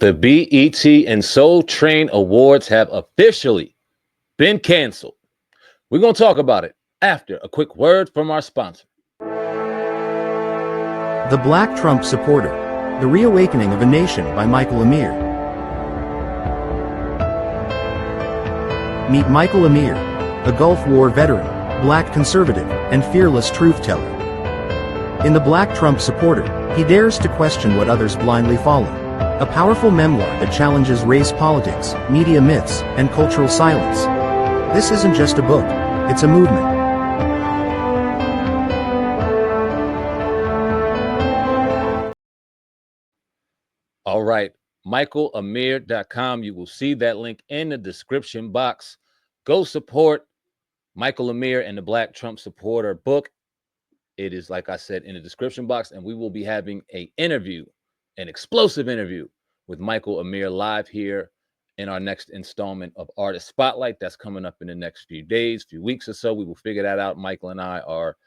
The BET and Soul Train Awards have officially been canceled. We're going to talk about it after a quick word from our sponsor. The Black Trump Supporter, The Reawakening of a Nation by Michael Amir. Meet Michael Amir, a Gulf War veteran, black conservative, and fearless truth-teller. In The Black Trump Supporter, he dares to question what others blindly follow. A powerful memoir that challenges race politics, media myths, and cultural silence. This isn't just a book, it's a movement. All right, michaelamir.com. You will see that link in the description box. Go support Michael Amir and the Black Trump Supporter book. It is, like I said, in the description box, and we will be having an explosive interview with Michael Amir live here in our next installment of Artist Spotlight. That's coming up in the next few days, few weeks or so. We will figure that out. Michael and I are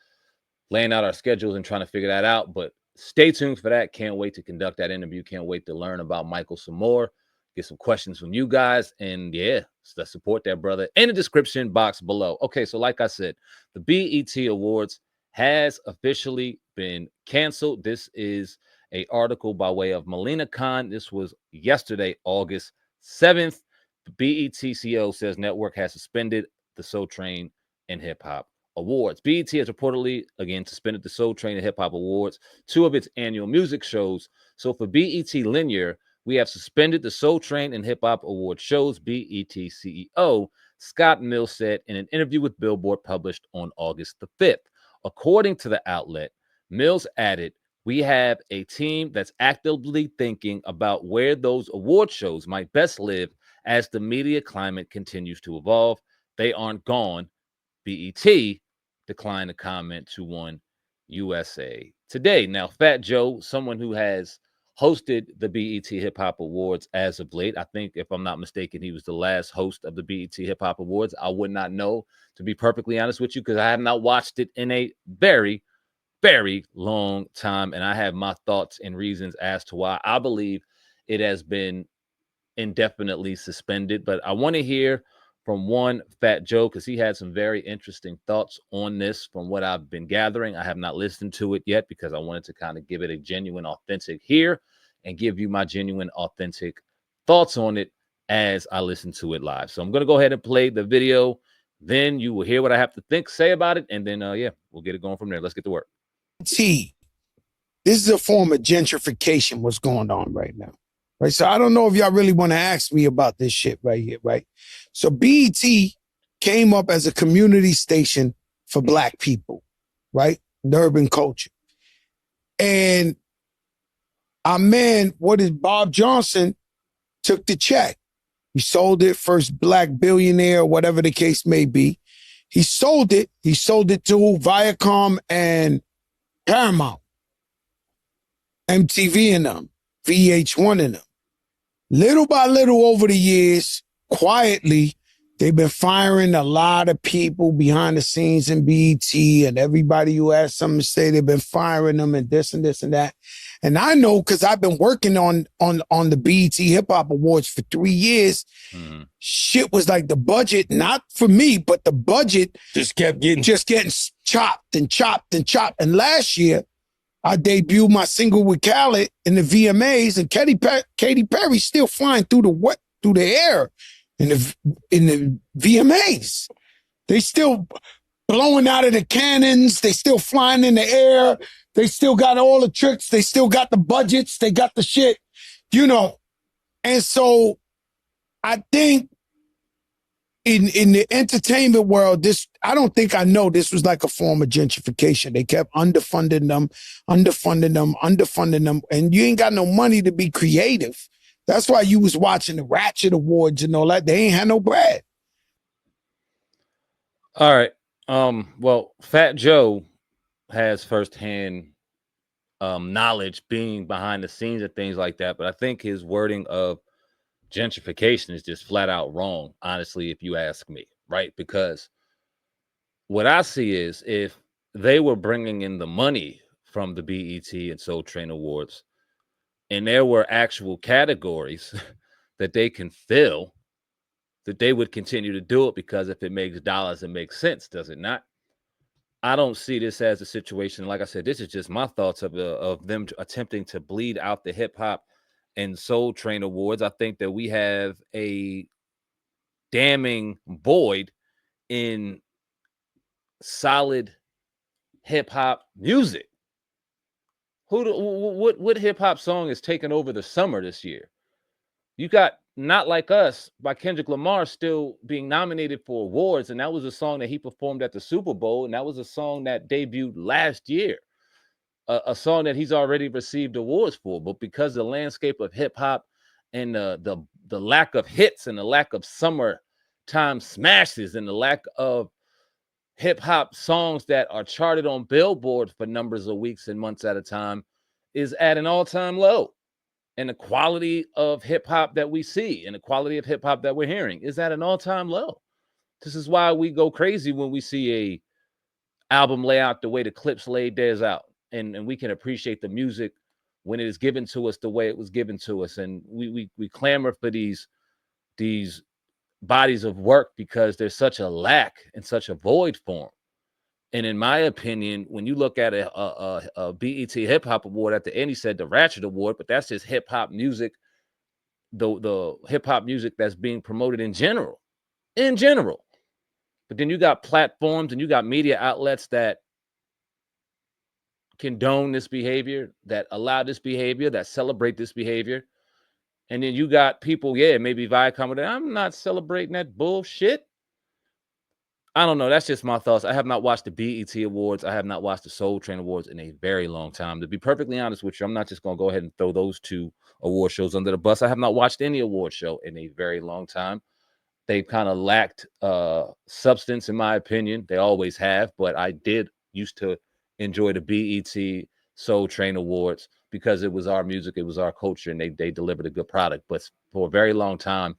laying out our schedules and trying to figure that out, but stay tuned for that. Can't wait to conduct that interview. Can't wait to learn about Michael some more, get some questions from you guys, and yeah, let's support that brother in the description box below. Okay, so like I said, the BET Awards has officially been canceled. This is an article by way of Melina Khan. This was yesterday, August 7th. The BET says network has suspended the Soul Train and Hip Hop Awards. BET has reportedly, again, suspended the Soul Train and Hip Hop Awards, two of its annual music shows. So for BET Linear, we have suspended the Soul Train and Hip Hop Award shows, BET CEO Scott Mills said in an interview with Billboard published on August the 5th. According to the outlet, Mills added, "We have a team that's actively thinking about where those award shows might best live as the media climate continues to evolve. They aren't gone." BET declined to comment to One USA Today. Now, Fat Joe, someone who has hosted the BET Hip Hop Awards as of late, I think, if I'm not mistaken, he was the last host of the BET Hip Hop Awards. I would not know, to be perfectly honest with you, because I have not watched it in a very, very long time, and I have my thoughts and reasons as to why I believe it has been indefinitely suspended. But I want to hear from one Fat Joe, because he had some very interesting thoughts on this from what I've been gathering. I have not listened to it yet because I wanted to kind of give it a genuine, authentic here and give you my genuine, authentic thoughts on it as I listen to it live. So I'm going to go ahead and play the video. Then you will hear what I have to say about it. And then, yeah, we'll get it going from there. Let's get to work. This is a form of gentrification, what's going on right now. Right. So I don't know if y'all really want to ask me about this shit right here. Right. So BET came up as a community station for Black people. Right. The urban culture. And our man, Bob Johnson, took the check. He sold it, first Black billionaire, whatever the case may be. He sold it. He sold it to Viacom and Paramount, MTV and them, VH1 and them. Little by little over the years, quietly, they've been firing a lot of people behind the scenes in BET, and everybody who has something to say, they've been firing them and this and this and that. And I know because I've been working on the BET Hip Hop Awards for 3 years. Mm-hmm. Shit was like the budget, not for me, but the budget just getting chopped and chopped and chopped. And last year, I debuted my single with Khaled in the VMAs, and Katy Perry's still flying through the air in the VMAs. They still blowing out of the cannons. They still flying in the air. They still got all the tricks. They still got the budgets. They got the shit, And so I think in the entertainment world, I don't think I know this was like a form of gentrification. They kept underfunding them, and you ain't got no money to be creative. That's why you was watching the Ratchet Awards and all that. They ain't had no bread. All right. Well, Fat Joe has firsthand knowledge being behind the scenes and things like that, but I think his wording of gentrification is just flat out wrong, honestly, if you ask me, right? Because what I see is if they were bringing in the money from the BET and Soul Train Awards, and there were actual categories that they can fill, that they would continue to do it, because if it makes dollars, it makes sense, does it not? I don't see this as a situation. Like I said, this is just my thoughts of them attempting to bleed out the hip hop and Soul Train awards. I think that we have a damning void in solid hip hop music. What hip hop song is taking over the summer this year? You got Not Like Us by Kendrick Lamar still being nominated for awards, and that was a song that he performed at the Super Bowl, and that was a song that debuted last year, a song that he's already received awards for. But because the landscape of hip hop and the lack of hits and the lack of summertime smashes and the lack of hip hop songs that are charted on Billboard for numbers of weeks and months at a time is at an all-time low. And the quality of hip hop that we see and the quality of hip hop that we're hearing is at an all-time low. This is why we go crazy when we see a album layout the way the Clips laid theirs out, and we can appreciate the music when it is given to us the way it was given to us, and we clamor for these bodies of work because there's such a lack and such a void for them. And in my opinion, when you look at a BET Hip Hop Award at the end, he said the Ratchet Award, but that's just hip hop music, the hip hop music that's being promoted in general. But then you got platforms and you got media outlets that condone this behavior, that allow this behavior, that celebrate this behavior. And then you got people, maybe Viacom, that I'm not celebrating that bullshit. I don't know. That's just my thoughts. I have not watched the BET Awards. I have not watched the Soul Train Awards in a very long time. To be perfectly honest with you, I'm not just going to go ahead and throw those two award shows under the bus. I have not watched any award show in a very long time. They've kind of lacked substance, in my opinion. They always have, but I did used to enjoy the BET Soul Train Awards because it was our music, it was our culture, and they delivered a good product. But for a very long time,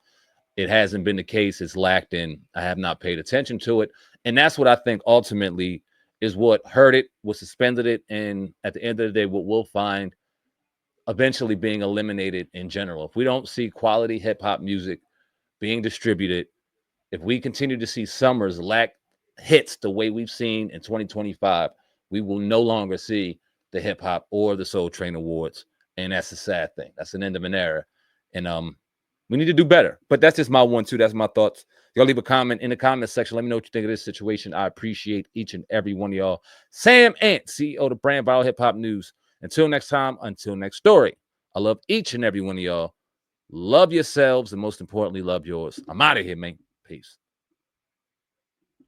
it hasn't been the case. It's lacked, and I have not paid attention to it. And that's what I think ultimately is what hurt it, what suspended it, and at the end of the day, what we'll find eventually being eliminated in general. If we don't see quality hip hop music being distributed, if we continue to see summers lack hits the way we've seen in 2025, we will no longer see the hip hop or the Soul Train Awards. And that's a sad thing. That's an end of an era. And we need to do better. But that's just my 1-2. That's my thoughts. Y'all leave a comment in the comment section. Let me know what you think of this situation. I appreciate each and every one of y'all. Sam Ant, CEO of the Brand Bio Hip Hop News. Until next time, until next story. I love each and every one of y'all. Love yourselves, and most importantly, love yours. I'm out of here, man. Peace.